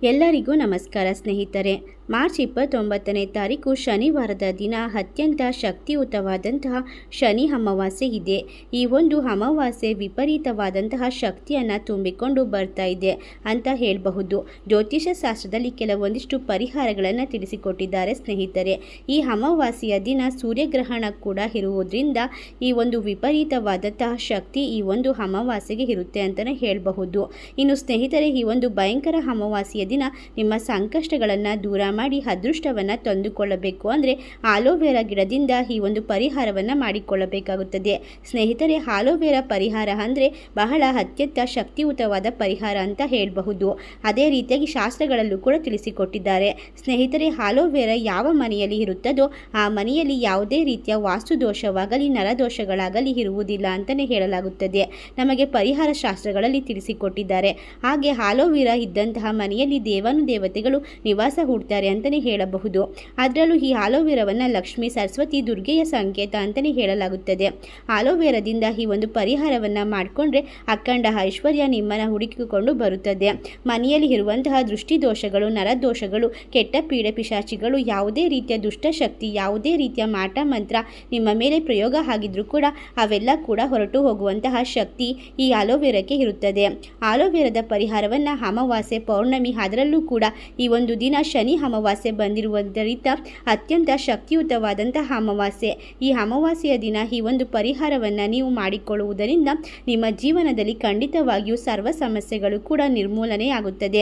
ಎಲ್ಲರಿಗೂ ನಮಸ್ಕಾರ ಸ್ನೇಹಿತರೆ. ಮಾರ್ಚ್ 29ನೇ ತಾರೀಕು ಶನಿವಾರದ ದಿನ ಅತ್ಯಂತ ಶಕ್ತಿಯುತವಾದಂತಹ ಶನಿ ಅಮಾವಾಸ್ಯೆ ಇದೆ. ಈ ಒಂದು ಅಮಾವಾಸ್ಯೆ ವಿಪರೀತವಾದಂತಹ ಶಕ್ತಿಯನ್ನು ತುಂಬಿಕೊಂಡು ಬರ್ತಾ ಇದೆ ಅಂತ ಹೇಳಬಹುದು. ಜ್ಯೋತಿಷ ಶಾಸ್ತ್ರದಲ್ಲಿ ಕೆಲವೊಂದಿಷ್ಟು ಪರಿಹಾರಗಳನ್ನು ತಿಳಿಸಿಕೊಟ್ಟಿದ್ದಾರೆ ಸ್ನೇಹಿತರೆ. ಈ ಅಮಾವಾಸ್ಯೆಯ ದಿನ ಸೂರ್ಯಗ್ರಹಣ ಕೂಡ ಇರುವುದರಿಂದ ಈ ಒಂದು ವಿಪರೀತವಾದಂತಹ ಶಕ್ತಿ ಈ ಒಂದು ಅಮಾವಾಸ್ಯೆಗೆ ಇರುತ್ತೆ ಅಂತಲೇ ಹೇಳಬಹುದು. ಇನ್ನು ಸ್ನೇಹಿತರೆ, ಈ ಒಂದು ಭಯಂಕರ ಅಮಾವಾಸ್ಯೆಯ ದಿನ ನಿಮ್ಮ ಸಂಕಷ್ಟಗಳನ್ನು ದೂರ ಮಾಡಿ ಅದೃಷ್ಟವನ್ನು ತಂದುಕೊಳ್ಳಬೇಕು ಅಂದರೆ ಆಲೋವೆರಾ ಗಿಡದಿಂದ ಈ ಒಂದು ಪರಿಹಾರವನ್ನು ಮಾಡಿಕೊಳ್ಳಬೇಕಾಗುತ್ತದೆ ಸ್ನೇಹಿತರೆ. ಆಲೋವೆರಾ ಪರಿಹಾರ ಅಂದರೆ ಬಹಳ ಅತ್ಯಂತ ಶಕ್ತಿಯುತವಾದ ಪರಿಹಾರ ಅಂತ ಹೇಳಬಹುದು. ಅದೇ ರೀತಿಯಾಗಿ ಶಾಸ್ತ್ರಗಳಲ್ಲೂ ಕೂಡ ತಿಳಿಸಿಕೊಟ್ಟಿದ್ದಾರೆ ಸ್ನೇಹಿತರೆ. ಆಲೋವೆರಾ ಯಾವ ಮನೆಯಲ್ಲಿ ಇರುತ್ತದೋ ಆ ಮನೆಯಲ್ಲಿ ಯಾವುದೇ ರೀತಿಯ ವಾಸ್ತು ದೋಷವಾಗಲಿ ನರದೋಷಗಳಾಗಲಿ ಇರುವುದಿಲ್ಲ ಅಂತಲೇ ಹೇಳಲಾಗುತ್ತದೆ. ನಮಗೆ ಪರಿಹಾರ ಶಾಸ್ತ್ರಗಳಲ್ಲಿ ತಿಳಿಸಿಕೊಟ್ಟಿದ್ದಾರೆ. ಹಾಗೆ ಆಲೋವೆರಾ ಇದ್ದಂತಹ ಮನೆಯಲ್ಲಿ ದೇವಾನುದೇವತೆಗಳು ನಿವಾಸ ಹೂಡ್ತಾರೆ ಅಂತಲೇ ಹೇಳಬಹುದು. ಅದರಲ್ಲೂ ಈ ಆಲೋವೆರಾವನ್ನು ಲಕ್ಷ್ಮೀ, ಸರಸ್ವತಿ, ದುರ್ಗೆಯ ಸಂಕೇತ ಅಂತಲೇ ಹೇಳಲಾಗುತ್ತದೆ. ಆಲೋವೆರಾದಿಂದ ಈ ಒಂದು ಪರಿಹಾರವನ್ನು ಮಾಡಿಕೊಂಡ್ರೆ ಅಖಂಡ ಐಶ್ವರ್ಯ ನಿಮ್ಮನ್ನು ಹುಡುಕಿಕೊಂಡು ಬರುತ್ತದೆ. ಮನೆಯಲ್ಲಿ ಇರುವಂತಹ ದೃಷ್ಟಿ ದೋಷಗಳು, ನರದೋಷಗಳು, ಕೆಟ್ಟ ಪೀಡೆ ಪಿಶಾಚಿಗಳು, ಯಾವುದೇ ರೀತಿಯ ದುಷ್ಟಶಕ್ತಿ, ಯಾವುದೇ ರೀತಿಯ ಮಾಟ ಮಂತ್ರ ನಿಮ್ಮ ಮೇಲೆ ಪ್ರಯೋಗ ಆಗಿದ್ರೂ ಕೂಡ ಅವೆಲ್ಲ ಕೂಡ ಹೊರಟು ಹೋಗುವಂತಹ ಶಕ್ತಿ ಈ ಆಲೋವೆರಾಕ್ಕೆ ಇರುತ್ತದೆ. ಆಲೋವೆರಾದ ಪರಿಹಾರವನ್ನು ಅಮಾವಾಸ್ಯೆ, ಪೌರ್ಣಮಿ, ಅದರಲ್ಲೂ ಕೂಡ ಈ ಒಂದು ದಿನ ಶನಿ ಅಮಾವಾಸ್ಯೆ ಬಂದಿರುವುದರಿಂದ ಅತ್ಯಂತ ಶಕ್ತಿಯುತವಾದಂತಹ ಅಮಾವಾಸ್ಯೆ. ಈ ಅಮಾವಾಸ್ಯೆಯ ದಿನ ಈ ಒಂದು ಪರಿಹಾರವನ್ನು ನೀವು ಮಾಡಿಕೊಳ್ಳುವುದರಿಂದ ನಿಮ್ಮ ಜೀವನದಲ್ಲಿ ಖಂಡಿತವಾಗಿಯೂ ಸರ್ವ ಸಮಸ್ಯೆಗಳು ಕೂಡ ನಿರ್ಮೂಲನೆಯಾಗುತ್ತದೆ.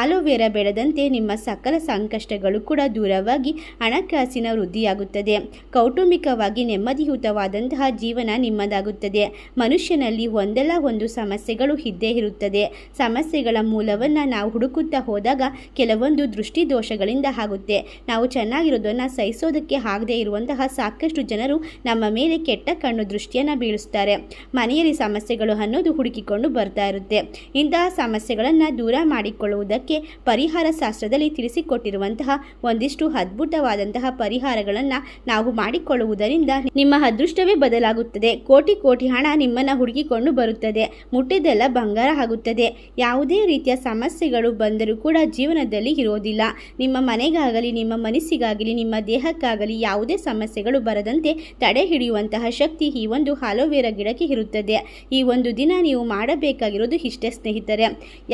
ಆಲೋವೆರಾ ಬೆಳೆದಂತೆ ನಿಮ್ಮ ಸಕಲ ಸಂಕಷ್ಟಗಳು ಕೂಡ ದೂರವಾಗಿ ಹಣಕಾಸಿನ ವೃದ್ಧಿಯಾಗುತ್ತದೆ. ಕೌಟುಂಬಿಕವಾಗಿ ನೆಮ್ಮದಿಯುತವಾದಂತಹ ಜೀವನ ನಿಮ್ಮದಾಗುತ್ತದೆ. ಮನುಷ್ಯನಲ್ಲಿ ಒಂದಲ್ಲ ಒಂದು ಸಮಸ್ಯೆಗಳು ಇದ್ದೇ ಇರುತ್ತದೆ. ಸಮಸ್ಯೆಗಳ ಮೂಲವನ್ನು ನಾವು ಹುಡುಕುತ್ತಾ ಹೋದಾಗ ಕೆಲವೊಂದು ದೃಷ್ಟಿ ದೋಷಗಳಿಂದ ಆಗುತ್ತೆ. ನಾವು ಚೆನ್ನಾಗಿರೋದನ್ನು ಸಹಿಸೋದಕ್ಕೆ ಆಗದೆ ಇರುವಂತಹ ಸಾಕಷ್ಟು ಜನರು ನಮ್ಮ ಮೇಲೆ ಕೆಟ್ಟ ಕಣ್ಣು ದೃಷ್ಟಿಯನ್ನು ಬೀಳಿಸ್ತಾರೆ. ಮನೆಯಲ್ಲಿ ಸಮಸ್ಯೆಗಳು ಅನ್ನೋದು ಹುಡುಕಿಕೊಂಡು ಬರ್ತಾ ಇರುತ್ತೆ. ಇಂತಹ ಸಮಸ್ಯೆಗಳನ್ನು ದೂರ ಮಾಡಿಕೊಳ್ಳುವುದಕ್ಕೆ ಪರಿಹಾರ ಶಾಸ್ತ್ರದಲ್ಲಿ ತಿಳಿಸಿಕೊಟ್ಟಿರುವಂತಹ ಒಂದಿಷ್ಟು ಅದ್ಭುತವಾದಂತಹ ಪರಿಹಾರಗಳನ್ನು ನಾವು ಮಾಡಿಕೊಳ್ಳುವುದರಿಂದ ನಿಮ್ಮ ಅದೃಷ್ಟವೇ ಬದಲಾಗುತ್ತದೆ. ಕೋಟಿ ಕೋಟಿ ಹಣ ನಿಮ್ಮನ್ನು ಹುಡುಕಿಕೊಂಡು ಬರುತ್ತದೆ. ಮುಟ್ಟಿದೆಲ್ಲ ಬಂಗಾರ ಆಗುತ್ತದೆ. ಯಾವುದೇ ರೀತಿಯ ಸಮಸ್ಯೆಗಳು ಬಂದರೂ ಕೂಡ ಜೀವನದಲ್ಲಿ ಇರೋದಿಲ್ಲ. ನಿಮ್ಮ ಮನೆಗಾಗಲಿ, ನಿಮ್ಮ ಮನಸ್ಸಿಗಾಗಲಿ, ನಿಮ್ಮ ದೇಹಕ್ಕಾಗಲಿ ಯಾವುದೇ ಸಮಸ್ಯೆಗಳು ಬರದಂತೆ ತಡೆ ಹಿಡಿಯುವಂತಹ ಶಕ್ತಿ ಈ ಒಂದು ಆಲೋವೆರಾ ಗಿಡಕ್ಕೆ ಇರುತ್ತದೆ. ಈ ಒಂದು ದಿನ ನೀವು ಮಾಡಬೇಕಾಗಿರೋದು ಇಷ್ಟೇ ಸ್ನೇಹಿತರೆ.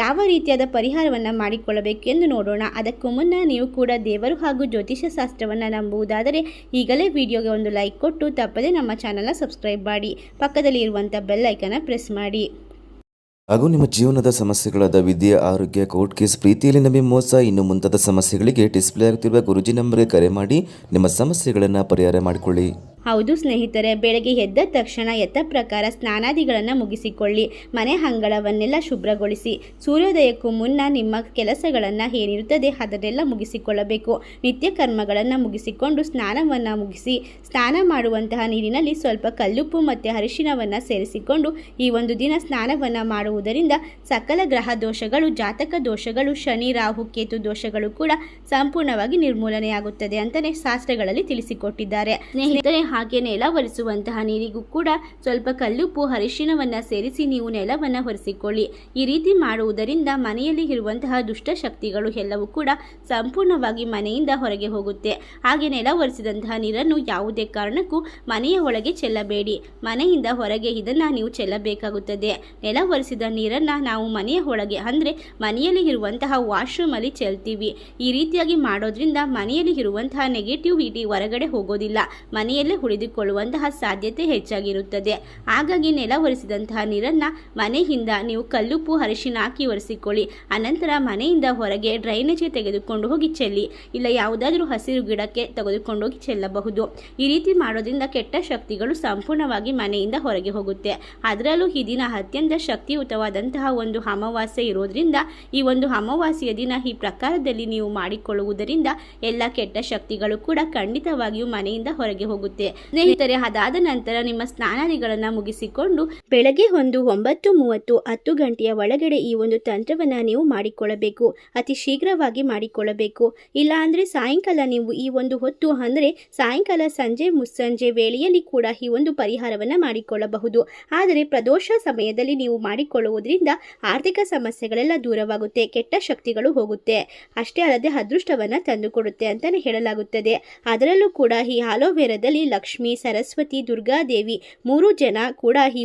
ಯಾವ ರೀತಿಯಾದ ಪರಿಹಾರವನ್ನು ಮಾಡಿಕೊಳ್ಳಬೇಕು ಎಂದು ನೋಡೋಣ. ಅದಕ್ಕೂ ಮುನ್ನ ನೀವು ಕೂಡ ದೇವರು ಹಾಗೂ ಜ್ಯೋತಿಷ ಶಾಸ್ತ್ರವನ್ನು ನಂಬುವುದಾದರೆ ಈಗಲೇ ವಿಡಿಯೋಗೆ ಒಂದು ಲೈಕ್ ಕೊಟ್ಟು ತಪ್ಪದೆ ನಮ್ಮ ಚಾನಲ್ನ ಸಬ್ಸ್ಕ್ರೈಬ್ ಮಾಡಿ, ಪಕ್ಕದಲ್ಲಿ ಇರುವಂಥ ಬೆಲ್ ಐಕನ್ನ ಪ್ರೆಸ್ ಮಾಡಿ. ಹಾಗೂ ನಿಮ್ಮ ಜೀವನದ ಸಮಸ್ಯೆಗಳಾದ ವಿದ್ಯೆ, ಆರೋಗ್ಯ, ಕೋರ್ಟ್ ಕೇಸ್, ಪ್ರೀತಿಯಲ್ಲಿ ನಂಬಿ ಮೋಸ, ಇನ್ನು ಮುಂತಾದ ಸಮಸ್ಯೆಗಳಿಗೆ ಡಿಸ್ಪ್ಲೇ ಆಗುತ್ತಿರುವ ಗುರುಜಿ ನಂಬರ್ಗೆ ಕರೆ ಮಾಡಿ ನಿಮ್ಮ ಸಮಸ್ಯೆಗಳನ್ನು ಪರಿಹಾರ ಮಾಡಿಕೊಳ್ಳಿ. ಹೌದು ಸ್ನೇಹಿತರೆ, ಬೆಳಗ್ಗೆ ಎದ್ದ ತಕ್ಷಣ ಯಥ ಪ್ರಕಾರ ಸ್ನಾನಾದಿಗಳನ್ನು ಮುಗಿಸಿಕೊಳ್ಳಿ. ಮನೆ ಅಂಗಳವನ್ನೆಲ್ಲ ಶುಭ್ರಗೊಳಿಸಿ ಸೂರ್ಯೋದಯಕ್ಕೂ ಮುನ್ನ ನಿಮ್ಮ ಕೆಲಸಗಳನ್ನು ಏನಿರುತ್ತದೆ ಅದನ್ನೆಲ್ಲ ಮುಗಿಸಿಕೊಳ್ಳಬೇಕು. ನಿತ್ಯ ಕರ್ಮಗಳನ್ನು ಮುಗಿಸಿಕೊಂಡು ಸ್ನಾನವನ್ನು ಮುಗಿಸಿ, ಸ್ನಾನ ಮಾಡುವಂತಹ ನೀರಿನಲ್ಲಿ ಸ್ವಲ್ಪ ಕಲ್ಲುಪ್ಪು ಮತ್ತು ಅರಿಶಿನವನ್ನು ಸೇರಿಸಿಕೊಂಡು ಈ ಒಂದು ದಿನ ಸ್ನಾನವನ್ನು ಮಾಡುವುದರಿಂದ ಸಕಲ ಗ್ರಹ ದೋಷಗಳು, ಜಾತಕ ದೋಷಗಳು, ಶನಿ, ರಾಹು, ಕೇತು ದೋಷಗಳು ಕೂಡ ಸಂಪೂರ್ಣವಾಗಿ ನಿರ್ಮೂಲನೆಯಾಗುತ್ತದೆ ಅಂತಲೇ ಶಾಸ್ತ್ರಗಳಲ್ಲಿ ತಿಳಿಸಿಕೊಟ್ಟಿದ್ದಾರೆ ಸ್ನೇಹಿತರೆ. ಹಾಗೆ ನೆಲ ಒರೆಸುವಂತಹ ನೀರಿಗೂ ಕೂಡ ಸ್ವಲ್ಪ ಕಲ್ಲುಪ್ಪು, ಅರಿಶಿನವನ್ನು ಸೇರಿಸಿ ನೀವು ನೆಲವನ್ನು ಒರೆಸಿಕೊಳ್ಳಿ. ಈ ರೀತಿ ಮಾಡುವುದರಿಂದ ಮನೆಯಲ್ಲಿ ಇರುವಂತಹ ದುಷ್ಟಶಕ್ತಿಗಳು ಎಲ್ಲವೂ ಕೂಡ ಸಂಪೂರ್ಣವಾಗಿ ಮನೆಯಿಂದ ಹೊರಗೆ ಹೋಗುತ್ತೆ. ಹಾಗೆ ನೆಲ ಒರೆಸಿದಂತಹ ನೀರನ್ನು ಯಾವುದೇ ಕಾರಣಕ್ಕೂ ಮನೆಯ ಒಳಗೆ ಚೆಲ್ಲಬೇಡಿ. ಮನೆಯಿಂದ ಹೊರಗೆ ಇದನ್ನು ನೀವು ಚೆಲ್ಲಬೇಕಾಗುತ್ತದೆ. ನೆಲ ಒರೆಸಿದ ನೀರನ್ನು ನಾವು ಮನೆಯ ಒಳಗೆ ಅಂದರೆ ಮನೆಯಲ್ಲಿ ಇರುವಂತಹ ವಾಶ್ರೂಮಲ್ಲಿ ಚೆಲ್ತೀವಿ. ಈ ರೀತಿಯಾಗಿ ಮಾಡೋದ್ರಿಂದ ಮನೆಯಲ್ಲಿ ಇರುವಂತಹ ನೆಗೆಟಿವಿಟಿ ಹೊರಗಡೆ ಹೋಗೋದಿಲ್ಲ, ಮನೆಯಲ್ಲೇ ಉಳಿದುಕೊಳ್ಳುವಂತಹ ಸಾಧ್ಯತೆ ಹೆಚ್ಚಾಗಿರುತ್ತದೆ. ಹಾಗಾಗಿ ನೆಲ ಒರೆಸಿದಂತಹ ನೀರನ್ನು ಮನೆಯಿಂದ ನೀವು ಕಲ್ಲುಪ್ಪು, ಅರಿಶಿನ ಹಾಕಿ ಒರೆಸಿಕೊಳ್ಳಿ. ಅನಂತರ ಮನೆಯಿಂದ ಹೊರಗೆ ಡ್ರೈನೇಜ್ಗೆ ತೆಗೆದುಕೊಂಡು ಹೋಗಿ ಚೆಲ್ಲಿ, ಇಲ್ಲ ಯಾವುದಾದ್ರೂ ಹಸಿರು ಗಿಡಕ್ಕೆ ತೆಗೆದುಕೊಂಡೋಗಿ ಚೆಲ್ಲಬಹುದು. ಈ ರೀತಿ ಮಾಡೋದ್ರಿಂದ ಕೆಟ್ಟ ಶಕ್ತಿಗಳು ಸಂಪೂರ್ಣವಾಗಿ ಮನೆಯಿಂದ ಹೊರಗೆ ಹೋಗುತ್ತೆ. ಅದರಲ್ಲೂ ಈ ದಿನ ಅತ್ಯಂತ ಶಕ್ತಿಯುತವಾದಂತಹ ಒಂದು ಅಮಾವಾಸ್ಯೆ ಇರೋದ್ರಿಂದ ಈ ಒಂದು ಅಮಾವಾಸ್ಯೆಯ ದಿನ ಈ ಪ್ರಕಾರದಲ್ಲಿ ನೀವು ಮಾಡಿಕೊಳ್ಳುವುದರಿಂದ ಎಲ್ಲ ಕೆಟ್ಟ ಶಕ್ತಿಗಳು ಕೂಡ ಖಂಡಿತವಾಗಿಯೂ ಮನೆಯಿಂದ ಹೊರಗೆ ಹೋಗುತ್ತೆ. ಸ್ನೇಹಿತರೆ, ಅದಾದ ನಂತರ ನಿಮ್ಮ ಸ್ನಾನಾದಿಗಳನ್ನು ಮುಗಿಸಿಕೊಂಡು ಬೆಳಗ್ಗೆ ಒಂದು 9:30 10 ಗಂಟೆಯ ಒಳಗಡೆ ಈ ಒಂದು ತಂತ್ರವನ್ನು ನೀವು ಮಾಡಿಕೊಳ್ಳಬೇಕು. ಅತಿ ಶೀಘ್ರವಾಗಿ ಮಾಡಿಕೊಳ್ಳಬೇಕು. ಇಲ್ಲ ಅಂದರೆ ಸಾಯಂಕಾಲ ನೀವು ಈ ಒಂದು ಹೊತ್ತು ಅಂದರೆ ಸಾಯಂಕಾಲ ಸಂಜೆ ಮುಸ್ಸಂಜೆ ವೇಳೆಯಲ್ಲಿ ಕೂಡ ಈ ಒಂದು ಪರಿಹಾರವನ್ನು ಮಾಡಿಕೊಳ್ಳಬಹುದು. ಆದರೆ ಪ್ರದೋಷ ಸಮಯದಲ್ಲಿ ನೀವು ಮಾಡಿಕೊಳ್ಳುವುದರಿಂದ ಆರ್ಥಿಕ ಸಮಸ್ಯೆಗಳೆಲ್ಲ ದೂರವಾಗುತ್ತೆ, ಕೆಟ್ಟ ಶಕ್ತಿಗಳು ಹೋಗುತ್ತೆ, ಅಷ್ಟೇ ಅಲ್ಲದೆ ಅದೃಷ್ಟವನ್ನು ತಂದುಕೊಡುತ್ತೆ ಅಂತಲೇ ಹೇಳಲಾಗುತ್ತದೆ. ಅದರಲ್ಲೂ ಕೂಡ ಈ ಆಲೋವೆರಾದಲ್ಲಿ ಲಕ್ಷ್ಮಿ, ಸರಸ್ವತಿ, ದುರ್ಗಾದೇವಿ 3 ಜನ ಕೂಡ ಈ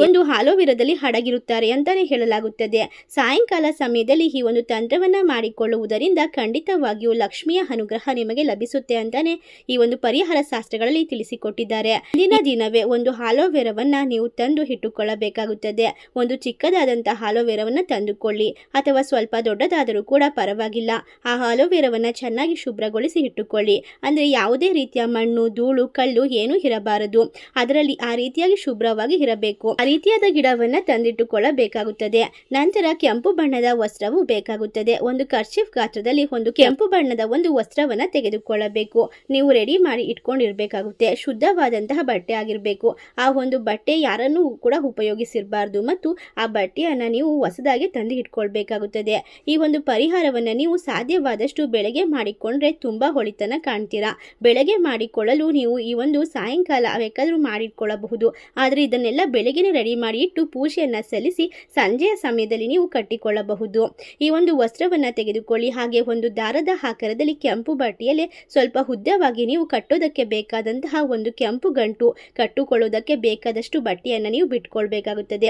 ಒಂದು ಆಲೋವೆರಾದಲ್ಲಿ ಅಡಗಿರುತ್ತಾರೆ ಅಂತಾನೆ ಹೇಳಲಾಗುತ್ತದೆ. ಸಾಯಂಕಾಲ ಸಮಯದಲ್ಲಿ ಈ ಒಂದು ತಂತ್ರವನ್ನ ಮಾಡಿಕೊಳ್ಳುವುದರಿಂದ ಖಂಡಿತವಾಗಿಯೂ ಲಕ್ಷ್ಮಿಯ ಅನುಗ್ರಹ ನಿಮಗೆ ಲಭಿಸುತ್ತೆ ಅಂತಾನೆ ಈ ಒಂದು ಪರಿಹಾರ ಶಾಸ್ತ್ರಗಳಲ್ಲಿ ತಿಳಿಸಿಕೊಟ್ಟಿದ್ದಾರೆ. ದಿನವೇ ಒಂದು ಆಲೋವೆರಾವನ್ನ ನೀವು ತಂದು ಇಟ್ಟುಕೊಳ್ಳಬೇಕಾಗುತ್ತದೆ. ಒಂದು ಚಿಕ್ಕದಾದಂತಹ ಆಲೋವೆರಾವನ್ನ ತಂದುಕೊಳ್ಳಿ, ಅಥವಾ ಸ್ವಲ್ಪ ದೊಡ್ಡದಾದರೂ ಕೂಡ ಪರವಾಗಿಲ್ಲ. ಆ ಆಲೋವೆರಾವನ್ನ ಚೆನ್ನಾಗಿ ಶುಭ್ರಗೊಳಿಸಿ ಇಟ್ಟುಕೊಳ್ಳಿ. ಅಂದ್ರೆ ಯಾವುದೇ ರೀತಿಯ ಮಣ್ಣು, ಧೂಳು, ಕಲ್ಲು ಏನೂ ಇರಬಾರದು. ಅದರಲ್ಲಿ ಆ ರೀತಿಯಾಗಿ ಶುಭ್ರವಾಗಿ ಇರಬೇಕು. ಆ ರೀತಿಯಾದ ಗಿಡವನ್ನ ತಂದಿಟ್ಟುಕೊಳ್ಳಬೇಕಾಗುತ್ತದೆ. ನಂತರ ಕೆಂಪು ಬಣ್ಣದ ವಸ್ತ್ರವು ಬೇಕಾಗುತ್ತದೆ. ಒಂದು ಕರ್ಚೀಫ್ ಗಾತ್ರದಲ್ಲಿ ಒಂದು ಕೆಂಪು ಬಣ್ಣದ ಒಂದು ವಸ್ತ್ರವನ್ನ ತೆಗೆದುಕೊಳ್ಳಬೇಕು. ನೀವು ರೆಡಿ ಮಾಡಿ ಇಟ್ಕೊಂಡಿರ್ಬೇಕಾಗುತ್ತೆ. ಶುದ್ಧವಾದಂತಹ ಬಟ್ಟೆ ಆಗಿರಬೇಕು. ಆ ಒಂದು ಬಟ್ಟೆ ಯಾರನ್ನೂ ಕೂಡ ಉಪಯೋಗಿಸಿರಬಾರ್ದು ಮತ್ತು ಆ ಬಟ್ಟೆಯನ್ನ ನೀವು ಹೊಸದಾಗಿ ತಂದು ಇಟ್ಕೊಳ್ಬೇಕಾಗುತ್ತದೆ. ಈ ಒಂದು ಪರಿಹಾರವನ್ನ ನೀವು ಸಾಧ್ಯವಾದಷ್ಟು ಬೆಳಗ್ಗೆ ಮಾಡಿಕೊಂಡ್ರೆ ತುಂಬಾ ಹೊಳಿತನ ಕಾಣ್ತೀರಾ. ಬೆಳಗ್ಗೆ ಮಾಡಿಕೊಳ್ಳಲು ನೀವು ಈ ಒಂದು ಸಾಯಂಕಾಲ ಬೇಕಾದರೂ ಮಾಡಿಕೊಳ್ಳಬಹುದು. ಆದರೆ ಇದನ್ನೆಲ್ಲ ಬೆಳಗ್ಗೆನೆ ರೆಡಿ ಮಾಡಿ ಇಟ್ಟು ಪೂಜೆಯನ್ನ ಸಲ್ಲಿಸಿ ಸಂಜೆಯ ಸಮಯದಲ್ಲಿ ನೀವು ಕಟ್ಟಿಕೊಳ್ಳಬಹುದು. ಈ ಒಂದು ವಸ್ತ್ರವನ್ನ ತೆಗೆದುಕೊಳ್ಳಿ. ಹಾಗೆ ಒಂದು ದಾರದ ಆಕಾರದಲ್ಲಿ ಕೆಂಪು ಬಟ್ಟೆಯಲ್ಲಿ ಸ್ವಲ್ಪ ಉದ್ದವಾಗಿ ನೀವು ಕಟ್ಟೋದಕ್ಕೆ ಬೇಕಾದಂತಹ ಒಂದು ಕೆಂಪು ಗಂಟು ಕಟ್ಟುಕೊಳ್ಳೋದಕ್ಕೆ ಬೇಕಾದಷ್ಟು ಬಟ್ಟೆಯನ್ನು ನೀವು ಬಿಟ್ಕೊಳ್ಬೇಕಾಗುತ್ತದೆ.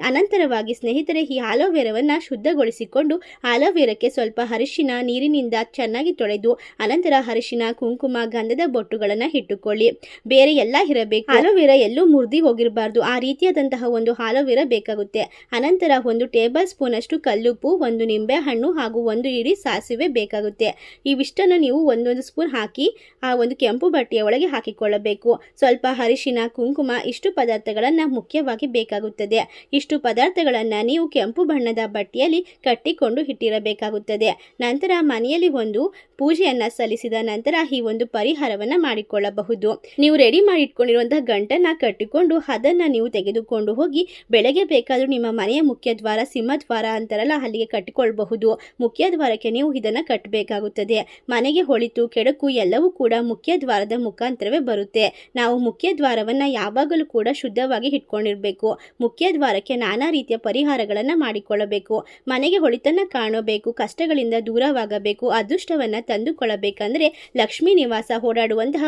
ಅನಂತರವಾಗಿ ಸ್ನೇಹಿತರೆ, ಈ ಆಲೋವೆರಾವನ್ನ ಶುದ್ಧಗೊಳಿಸಿಕೊಂಡು ಆಲೋವೆರಾಕ್ಕೆ ಸ್ವಲ್ಪ ಅರಿಶಿನ ನೀರಿನಿಂದ ಚೆನ್ನಾಗಿ ತೊಳೆದು ಅನಂತರ ಅರಿಶಿನ, ಕುಂಕುಮ, ಗಂಧದ ಬೊಟ್ಟುಗಳನ್ನು ಇಟ್ಟುಕೊಳ್ಳಿ. ಬೇರೆ ಎಲ್ಲ ಇರಬೇಕು. ಆಲೋವೆರಾ ಎಲ್ಲೂ ಮುರಿದಿ ಹೋಗಿರಬಾರ್ದು. ಆ ರೀತಿಯಾದಂತಹ ಒಂದು ಆಲೋವೆರಾ ಬೇಕಾಗುತ್ತೆ. ಅನಂತರ 1 ಟೇಬಲ್ ಸ್ಪೂನ್ ಅಷ್ಟು ಕಲ್ಲುಪ್ಪು, 1 ನಿಂಬೆ ಹಣ್ಣು ಹಾಗೂ 1 ಇಡೀ ಸಾಸಿವೆ ಬೇಕಾಗುತ್ತೆ. ಇವಿಷ್ಟನ್ನು ನೀವು 1 ಸ್ಪೂನ್ ಹಾಕಿ ಆ ಒಂದು ಕೆಂಪು ಬಟ್ಟೆಯ ಒಳಗೆ ಹಾಕಿಕೊಳ್ಳಬೇಕು. ಸ್ವಲ್ಪ ಅರಿಶಿನ, ಕುಂಕುಮ, ಇಷ್ಟು ಪದಾರ್ಥಗಳನ್ನು ಮುಖ್ಯವಾಗಿ ಬೇಕಾಗುತ್ತದೆ. ಇಷ್ಟು ಪದಾರ್ಥಗಳನ್ನು ನೀವು ಕೆಂಪು ಬಣ್ಣದ ಬಟ್ಟೆಯಲ್ಲಿ ಕಟ್ಟಿಕೊಂಡು ಇಟ್ಟಿರಬೇಕಾಗುತ್ತದೆ. ನಂತರ ಮನೆಯಲ್ಲಿ ಒಂದು ಪೂಜೆಯನ್ನ ಸಲ್ಲಿಸಿದ ನಂತರ ಈ ಒಂದು ಪರಿಹಾರವನ್ನ ಮಾಡಿಕೊಳ್ಳಬಹುದು. ನೀವು ರೆಡಿ ಮಾಡಿ ಇಟ್ಕೊಂಡಿರುವಂತಹ ಗಂಟನ್ನ ಕಟ್ಟಿಕೊಂಡು ಅದನ್ನ ನೀವು ತೆಗೆದುಕೊಂಡು ಹೋಗಿ ಬೆಳಗ್ಗೆ ಬೇಕಾದರೂ ನಿಮ್ಮ ಮನೆಯ ಮುಖ್ಯ ದ್ವಾರ, ಸಿಂಹದ್ವಾರ ಅಂತಾರಲ್ಲ, ಅಲ್ಲಿಗೆ ಕಟ್ಟಿಕೊಳ್ಳಬಹುದು. ಮುಖ್ಯ ದ್ವಾರಕ್ಕೆ ನೀವು ಇದನ್ನ ಕಟ್ಟಬೇಕಾಗುತ್ತದೆ. ಮನೆಗೆ ಹೊಳಿತು ಕೆಡಕು ಎಲ್ಲವೂ ಕೂಡ ಮುಖ್ಯ ದ್ವಾರದ ಮುಖಾಂತರವೇ ಬರುತ್ತೆ. ನಾವು ಮುಖ್ಯ ದ್ವಾರವನ್ನ ಯಾವಾಗಲೂ ಕೂಡ ಶುದ್ಧವಾಗಿ ಇಟ್ಕೊಂಡಿರ್ಬೇಕು. ಮುಖ್ಯ ದ್ವಾರಕ್ಕೆ ನಾನಾ ರೀತಿಯ ಪರಿಹಾರಗಳನ್ನ ಮಾಡಿಕೊಳ್ಳಬೇಕು. ಮನೆಗೆ ಹೊಳಿತನ್ನ ಕಾಣಬೇಕು, ಕಷ್ಟಗಳಿಂದ ದೂರವಾಗಬೇಕು, ಅದೃಷ್ಟವನ್ನ ತಂದುಕೊಳ್ಳಬೇಕಂದ್ರೆ ಲಕ್ಷ್ಮೀ ನಿವಾಸ ಓಡಾಡುವಂತಹ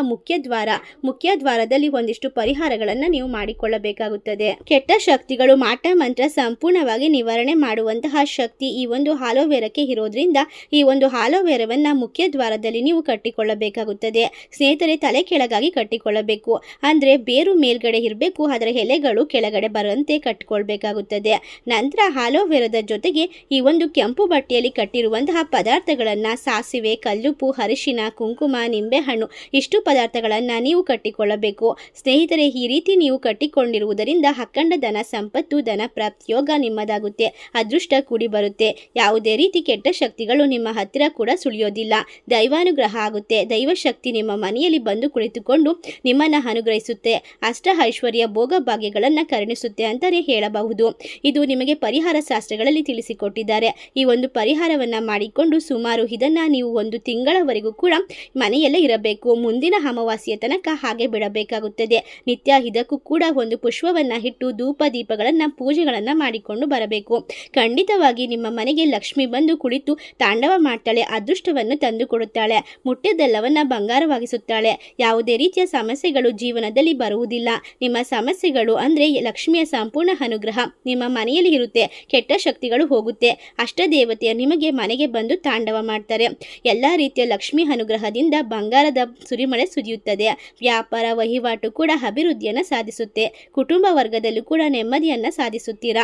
ಮುಖ್ಯ ದ್ವಾರದಲ್ಲಿ ಒಂದಿಷ್ಟು ಪರಿಹಾರಗಳನ್ನ ನೀವು ಮಾಡಿಕೊಳ್ಳಬೇಕಾಗುತ್ತದೆ. ಕೆಟ್ಟ ಶಕ್ತಿಗಳು, ಮಾಟ ಮಂತ್ರ ಸಂಪೂರ್ಣವಾಗಿ ನಿವಾರಣೆ ಮಾಡುವಂತಹ ಶಕ್ತಿ ಈ ಒಂದು ಆಲೋವೆರಾಕ್ಕೆ ಇರೋದ್ರಿಂದ ಈ ಒಂದು ಆಲೋವೆರಾವನ್ನ ಮುಖ್ಯ ದ್ವಾರದಲ್ಲಿ ನೀವು ಕಟ್ಟಿಕೊಳ್ಳಬೇಕಾಗುತ್ತದೆ. ಸ್ನೇಹಿತರೆ, ತಲೆ ಕೆಳಗಾಗಿ ಕಟ್ಟಿಕೊಳ್ಳಬೇಕು. ಅಂದ್ರೆ ಬೇರು ಮೇಲ್ಗಡೆ ಇರಬೇಕು, ಅದರ ಎಲೆಗಳು ಕೆಳಗಡೆ ಬರುವಂತೆ ಕಟ್ಟಿಕೊಳ್ಬೇಕಾಗುತ್ತದೆ. ನಂತರ ಆಲೋವೆರಾದ ಜೊತೆಗೆ ಈ ಒಂದು ಕೆಂಪು ಬಟ್ಟೆಯಲ್ಲಿ ಕಟ್ಟಿರುವಂತಹ ಪದಾರ್ಥಗಳನ್ನ ಸಾಸಿವೆ, ಕಲ್ಲುಪ್ಪು, ಅರಿಶಿನ, ಕುಂಕುಮ, ನಿಂಬೆಹಣ್ಣು ಇಷ್ಟು ಪದಾರ್ಥಗಳನ್ನ ನೀವು ಕಟ್ಟಿಕೊಳ್ಳಬೇಕು. ಸ್ನೇಹಿತರೆ, ಈ ರೀತಿ ನೀವು ಕಟ್ಟಿಕೊಂಡಿರುವುದರಿಂದ ಅಖಂಡ ಧನ ಸಂಪತ್ತು, ಧನ ಪ್ರಾಪ್ತಿ ಯೋಗ ನಿಮ್ಮದಾಗುತ್ತೆ. ಅದೃಷ್ಟ ಕೂಡಿ ಬರುತ್ತೆ. ಯಾವುದೇ ರೀತಿ ಕೆಟ್ಟ ಶಕ್ತಿಗಳು ನಿಮ್ಮ ಹತ್ತಿರ ಕೂಡ ಸುಳಿಯೋದಿಲ್ಲ. ದೈವಾನುಗ್ರಹ ಆಗುತ್ತೆ. ದೈವಶಕ್ತಿ ನಿಮ್ಮ ಮನೆಯಲ್ಲಿ ಬಂದು ಕುಳಿತುಕೊಂಡು ನಿಮ್ಮನ್ನ ಅನುಗ್ರಹಿಸುತ್ತೆ. ಅಷ್ಟ ಐಶ್ವರ್ಯ, ಭೋಗ ಭಾಗ್ಯಗಳನ್ನ ಕರುಣಿಸುತ್ತೆ ಅಂತಾನೆ ಹೇಳಬಹುದು. ಇದು ನಿಮಗೆ ಪರಿಹಾರ ಶಾಸ್ತ್ರಗಳಲ್ಲಿ ತಿಳಿಸಿಕೊಟ್ಟಿದ್ದಾರೆ. ಈ ಒಂದು ಪರಿಹಾರವನ್ನ ಮಾಡಿಕೊಂಡು ಸುಮಾರು ಇದನ್ನ ನೀವು 1 ತಿಂಗಳವರೆಗೂ ಕೂಡ ಮನೆಯಲ್ಲೇ ಇರಬೇಕು. ಮುಂದಿನ ಅಮಾವಾಸ್ಯೆಯ ತನಕ ಹಾಗೆ ಬಿಡಬೇಕಾಗುತ್ತದೆ. ನಿತ್ಯ ಇದಕ್ಕೂ ಕೂಡ ಒಂದು ಪುಷ್ಪವನ್ನ ಇಟ್ಟು ಧೂಪ ದೀಪಗಳನ್ನ ಪೂಜೆಗಳನ್ನ ಮಾಡಿಕೊಂಡು ಬರಬೇಕು. ಖಂಡಿತವಾಗಿ ನಿಮ್ಮ ಮನೆಗೆ ಲಕ್ಷ್ಮಿ ಬಂದು ಕುಳಿತು ತಾಂಡವ ಮಾಡ್ತಾಳೆ. ಅದೃಷ್ಟವನ್ನು ತಂದು ಕೊಡುತ್ತಾಳೆ. ಮುಟ್ಟಿದ್ದೆಲ್ಲವನ್ನ ಬಂಗಾರವಾಗಿಸುತ್ತಾಳೆ. ಯಾವುದೇ ರೀತಿಯ ಸಮಸ್ಯೆಗಳು ಜೀವನದಲ್ಲಿ ಬರುವುದಿಲ್ಲ. ನಿಮ್ಮ ಸಮಸ್ಯೆಗಳು ಅಂದ್ರೆ ಲಕ್ಷ್ಮಿಯ ಸಂಪೂರ್ಣ ಅನುಗ್ರಹ ನಿಮ್ಮ ಮನೆಯಲ್ಲಿ ಇರುತ್ತೆ. ಕೆಟ್ಟ ಶಕ್ತಿಗಳು ಹೋಗುತ್ತೆ. ಅಷ್ಟದೇವತೆಯ ನಿಮಗೆ ಮನೆಗೆ ಬಂದು ತಾಂಡವ ಮಾಡ್ತಾರೆ. ಎಲ್ಲ ರೀತಿಯ ಲಕ್ಷ್ಮಿ ಅನುಗ್ರಹದಿಂದ ಬಂಗಾರದ ಸುರಿಮಳೆ ಸುರಿಯುತ್ತದೆ. ವ್ಯಾಪಾರ ವಹಿವಾಟು ಕೂಡ ಅಭಿವೃದ್ಧಿಯನ್ನು ಸಾಧಿಸುತ್ತೆ. ಕುಟುಂಬ ವರ್ಗದಲ್ಲೂ ಕೂಡ ನೆಮ್ಮದಿಯನ್ನ ಸಾಧಿಸುತ್ತೀರಾ.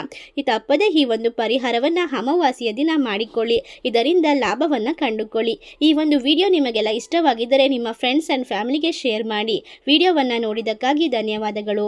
ತಪ್ಪದೆ ಈ ಒಂದು ಪರಿಹಾರವನ್ನ ಅಮಾವಾಸ್ಯೆಯ ದಿನ ಮಾಡಿಕೊಳ್ಳಿ. ಇದರಿಂದ ಲಾಭವನ್ನ ಕಂಡುಕೊಳ್ಳಿ. ಈ ಒಂದು ವಿಡಿಯೋ ನಿಮಗೆಲ್ಲ ಇಷ್ಟವಾಗಿದ್ದರೆ ನಿಮ್ಮ ಫ್ರೆಂಡ್ಸ್ ಅಂಡ್ ಫ್ಯಾಮಿಲಿಗೆ ಶೇರ್ ಮಾಡಿ. ವಿಡಿಯೋವನ್ನ ನೋಡಿದ್ದಕ್ಕಾಗಿ ಧನ್ಯವಾದಗಳು.